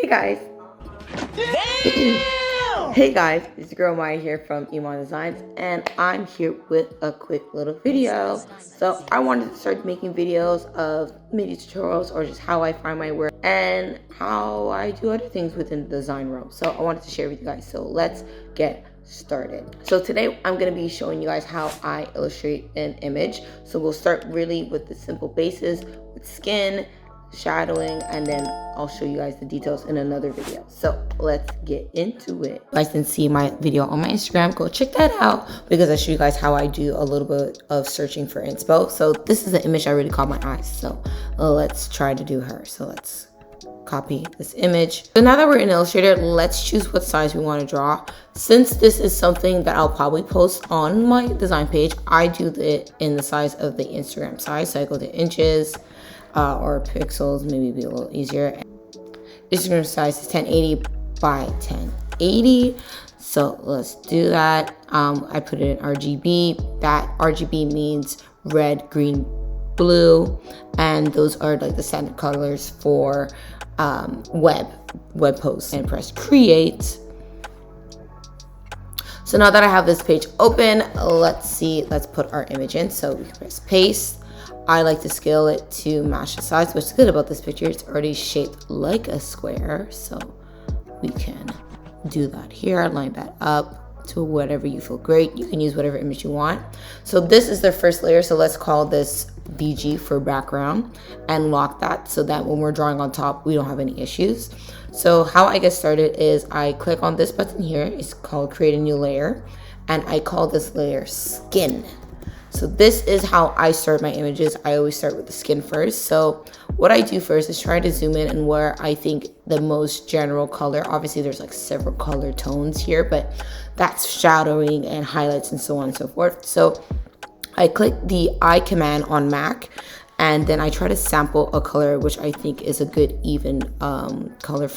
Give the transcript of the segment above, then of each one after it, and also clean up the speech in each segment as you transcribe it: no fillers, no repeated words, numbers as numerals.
guys. Hey guys, it's your girl Maya here from Iman Designs, and I'm here with a quick little video. So I wanted to start making videos of mini tutorials or just how I find my work and how I do other things within the design realm. So I wanted to share with you guys. So let's get started. So today I'm going to be showing you guys how I illustrate an image. So we'll start really with the simple bases with skin, shadowing, and then I'll show you guys the details in another video. So let's get into it. You guys can see my video on my Instagram. Go check that out because I show you guys how I do a little bit of searching for inspo. So this is the image I really caught my eyes. So let's try to do her. So let's copy this image. So now that we're in Illustrator, let's choose what size we want to draw. Since this is something that I'll probably post on my design page, I do it in the size of the Instagram size. So I go to inches, or pixels, maybe be a little easier. Instagram size is 1080 by 1080. So let's do that. I put it in RGB. That RGB means red, green, blue, and those are like the standard colors for web posts. And press create. So now that I have this page open, let's put our image in. So we can press paste. I like to scale it to match the size. What's good about this picture, it's already shaped like a square. So we can do that here, line that up to whatever you feel great. You can use whatever image you want. So this is the first layer. So let's call this BG for background and lock that so that when we're drawing on top, we don't have any issues. So how I get started is I click on this button here. It's called create a new layer. And I call this layer skin. So this is how I start my images. I always start with the skin first. So what I do first is try to zoom in and where I think the most general color, obviously there's like several color tones here, but that's shadowing and highlights and so on and so forth. So I click the I command on Mac, and then I try to sample a color which I think is a good even color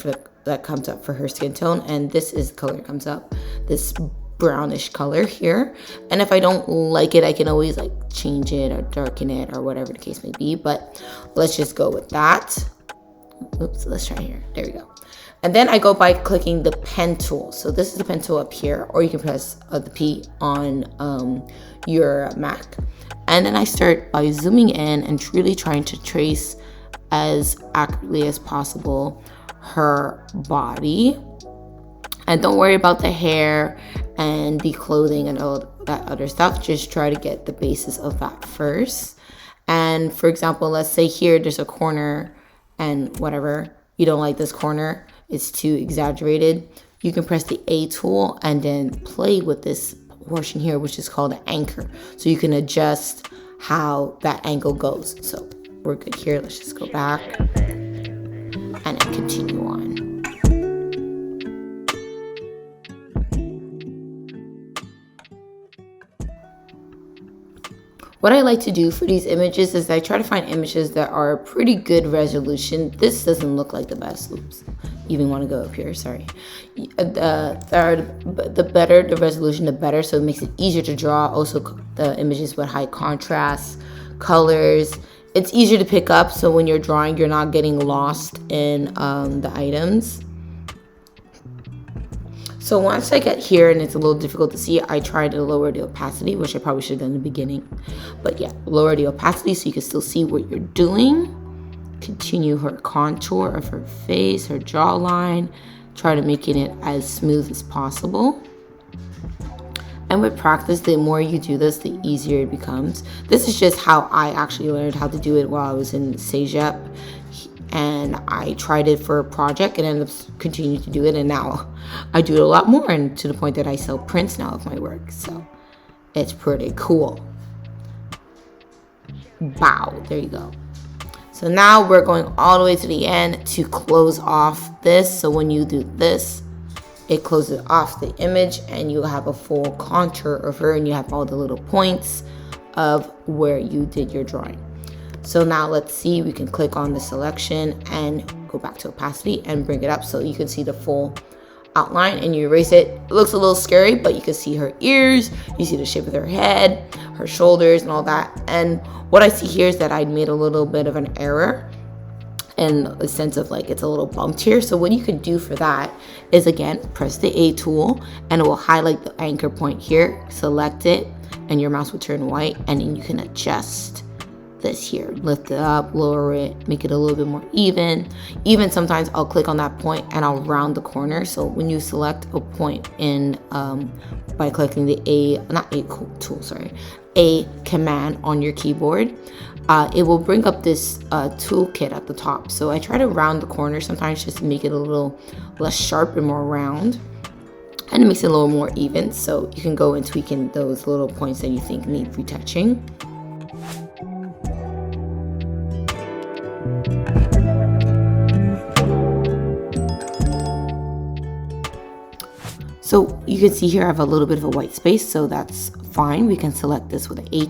that comes up for her skin tone. And this is the color that comes up, this brownish color here. And if I don't like it, I can always like change it or darken it or whatever the case may be, but let's just go with that. Oops, let's try here. There we go. And then I go by clicking the pen tool. So this is the pen tool up here, or you can press the P on your Mac. And then I start by zooming in and really trying to trace as accurately as possible her body. And don't worry about the hair and the clothing and all that other stuff. Just try to get the basis of that first. And for example, let's say here there's a corner and whatever, you don't like this corner, it's too exaggerated. You can press the A tool and then play with this portion here, which is called an anchor. So you can adjust how that angle goes. So we're good here. Let's just go back and then continue on. What I like to do for these images is I try to find images that are pretty good resolution. This doesn't look like the best. Oops, even want to go up here, sorry. The better the resolution, the better. So it makes it easier to draw. Also the images with high contrast, colors. It's easier to pick up. So when you're drawing, you're not getting lost in the items. So once I get here and it's a little difficult to see, I try to lower the opacity, which I probably should have done in the beginning. But yeah, lower the opacity so you can still see what you're doing. Continue her contour of her face, her jawline. Try to make it as smooth as possible. And with practice, the more you do this, the easier it becomes. This is just how I actually learned how to do it while I was in Cégep. And I tried it for a project and ended up continuing to do it. And now I do it a lot more, and to the point that I sell prints now of my work. So it's pretty cool. Wow, there you go. So now we're going all the way to the end to close off this. So when you do this, it closes off the image and you have a full contour of her and you have all the little points of where you did your drawing. So now let's see, we can click on the selection and go back to opacity and bring it up so you can see the full outline, and you erase it. It looks a little scary, but you can see her ears, you see the shape of her head, her shoulders and all that. And what I see here is that I made a little bit of an error in the sense of like it's a little bumped here. So what you can do for that is, again, press the A tool and it will highlight the anchor point here, select it, and your mouse will turn white, and then you can adjust this here, lift it up, lower it, make it a little bit more even. Even sometimes I'll click on that point and I'll round the corner. So when you select a point in by clicking the A command on your keyboard, it will bring up this toolkit at the top. So I try to round the corner sometimes just to make it a little less sharp and more round, and it makes it a little more even. So you can go and tweaking those little points that you think need retouching. So you can see here I have a little bit of a white space, so that's fine. We can select this with the A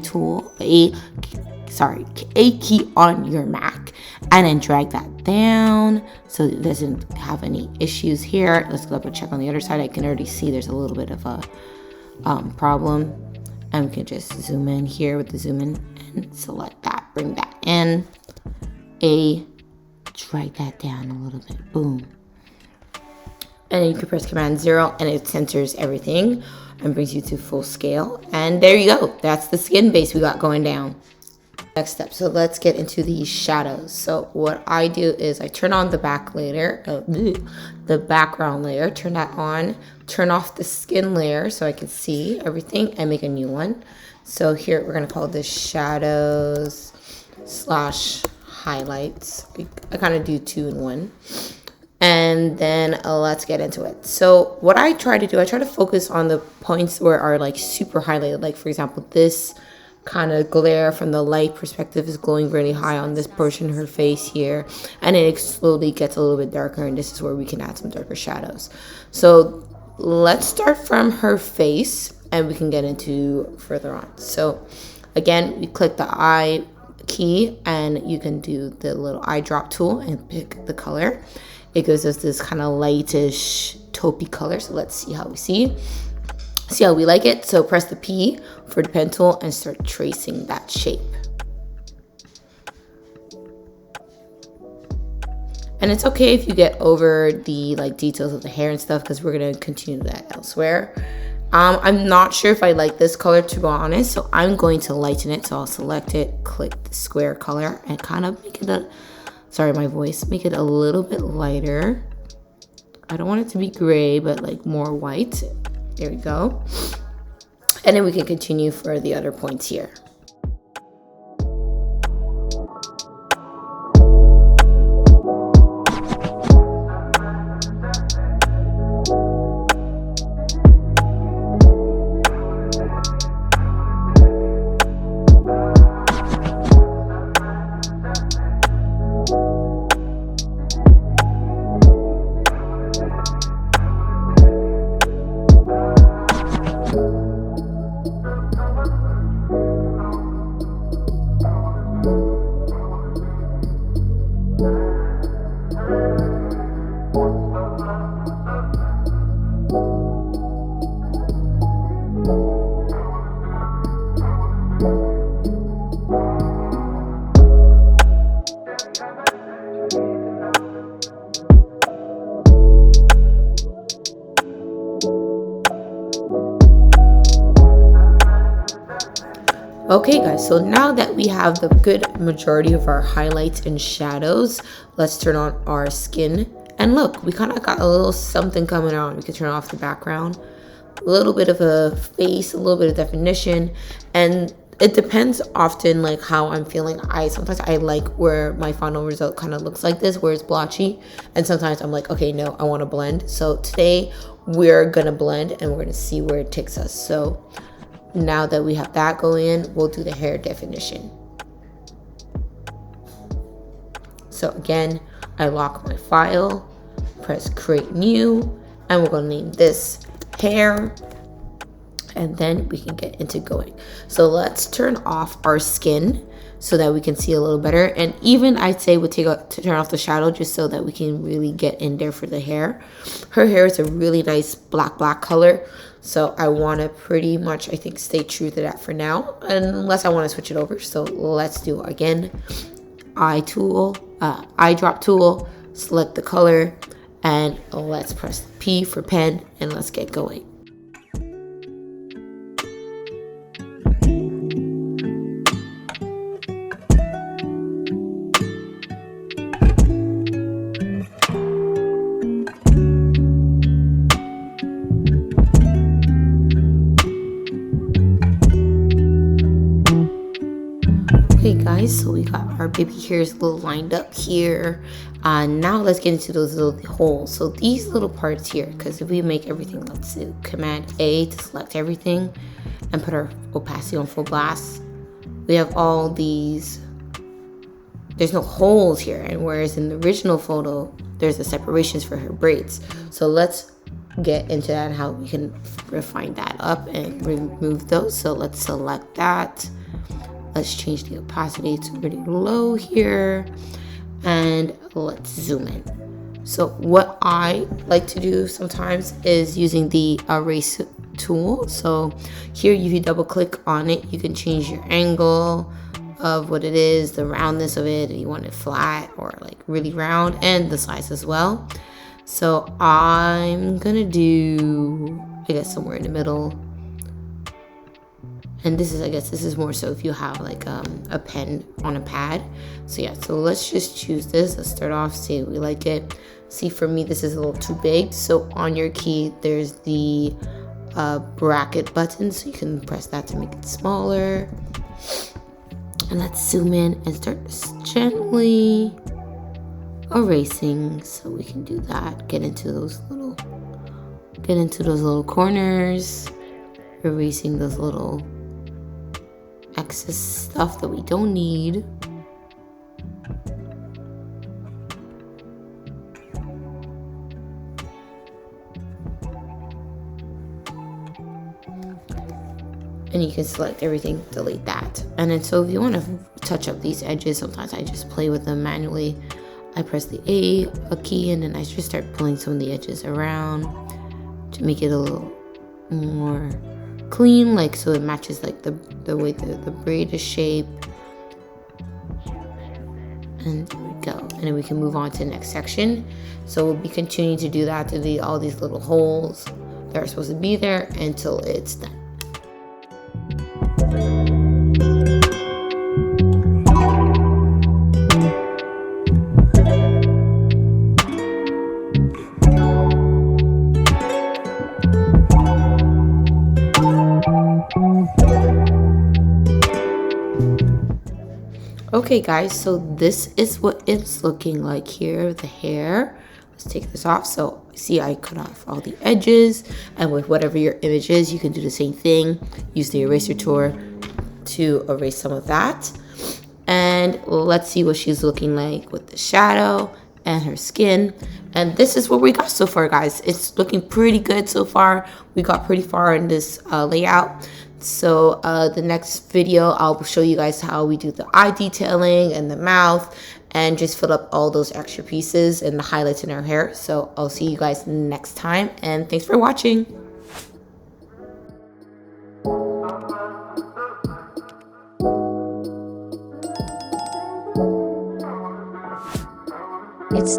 key on your Mac, and then drag that down so it doesn't have any issues here. Let's go up and check on the other side. I can already see there's a little bit of a problem, and we can just zoom in here with the zoom in and select that, bring that in, drag that down a little bit, boom. And then you can press Command 0 and it centers everything and brings you to full scale. And there you go. That's the skin base we got going down. Next step. So let's get into the shadows. So what I do is I turn on the background layer, turn that on, turn off the skin layer so I can see everything, and make a new one. So here we're going to call this shadows / highlights. I kind of do 2 in 1. And then let's get into it. So what I try to do, I try to focus on the points where are like super highlighted. Like for example, this kind of glare from the light perspective is glowing really high on this portion of her face here. And it slowly gets a little bit darker, and this is where we can add some darker shadows. So let's start from her face and we can get into further on. So again, we click the eye key and you can do the little eyedrop tool and pick the color. It gives us this kind of lightish taupey color. So let's see how we like it. So press the P for the pen tool and start tracing that shape. And it's okay if you get over the details of the hair and stuff, because we're gonna continue that elsewhere. I'm not sure if I like this color, to be honest, so I'm going to lighten it. So I'll select it, click the square color, and kind of make it make it a little bit lighter. I don't want it to be gray, but more white. There we go. And then we can continue for the other points here. Okay guys, so now that we have the good majority of our highlights and shadows, let's turn on our skin. And look, we kind of got a little something coming on. We can turn off the background, a little bit of a face, a little bit of definition, and it depends often how I'm feeling. Sometimes I like where my final result kind of looks like this, where it's blotchy, and sometimes I'm like, okay, no, I want to blend. So today we're gonna blend and we're gonna see where it takes us. So now that we have that going in, we'll do the hair definition. So again, I lock my file, press create new, and we're gonna name this hair, and then we can get into going. So let's turn off our skin so that we can see a little better. And even I'd say we'll turn off the shadow just so that we can really get in there for the hair. Her hair is a really nice black color. So I want to pretty much, I think, stay true to that for now, unless I want to switch it over. So let's do again, eye tool, eyedrop tool, select the color, and let's press P for pen and let's get going. Okay guys, so we got our baby hairs a little lined up here. Now let's get into those little holes. So these little parts here, because if we make everything, let's do Command A to select everything and put our opacity on full blast. We have all these, there's no holes here, and whereas in the original photo, there's the separations for her braids. So let's get into that and how we can refine that up and remove those. So let's select that. Let's change the opacity to pretty low here, and let's zoom in. So what I like to do sometimes is using the erase tool. So here, if you double click on it, you can change your angle of what it is, the roundness of it, if you want it flat or like really round, and the size as well. So I'm gonna do, I guess, somewhere in the middle. And this is, I guess this is more so if you have like a pen on a pad. So yeah, so let's just choose this. Let's start off, see if we like it. See, for me, this is a little too big. So on your key, there's the bracket button. So you can press that to make it smaller. And let's zoom in and start gently erasing. So we can do that. Get into those little corners. Erasing those little excess stuff that we don't need. And you can select everything, delete that. And then so if you want to touch up these edges, sometimes I just play with them manually. I press the A key and then I just start pulling some of the edges around to make it a little more clean, like so it matches like the way the braid is shaped. And there we go. And then we can move on to the next section. So we'll be continuing to do that, to do all these little holes that are supposed to be there until it's done. Okay guys, so this is what it's looking like here, the hair. Let's take this off. So see, I cut off all the edges, and with whatever your image is, you can do the same thing. Use the eraser tool to erase some of that. And let's see what she's looking like with the shadow and her skin. And this is what we got so far, guys. It's looking pretty good so far. We got pretty far in this layout. So the next video, I'll show you guys how we do the eye detailing and the mouth and just fill up all those extra pieces and the highlights in our hair. So I'll see you guys next time, and thanks for watching.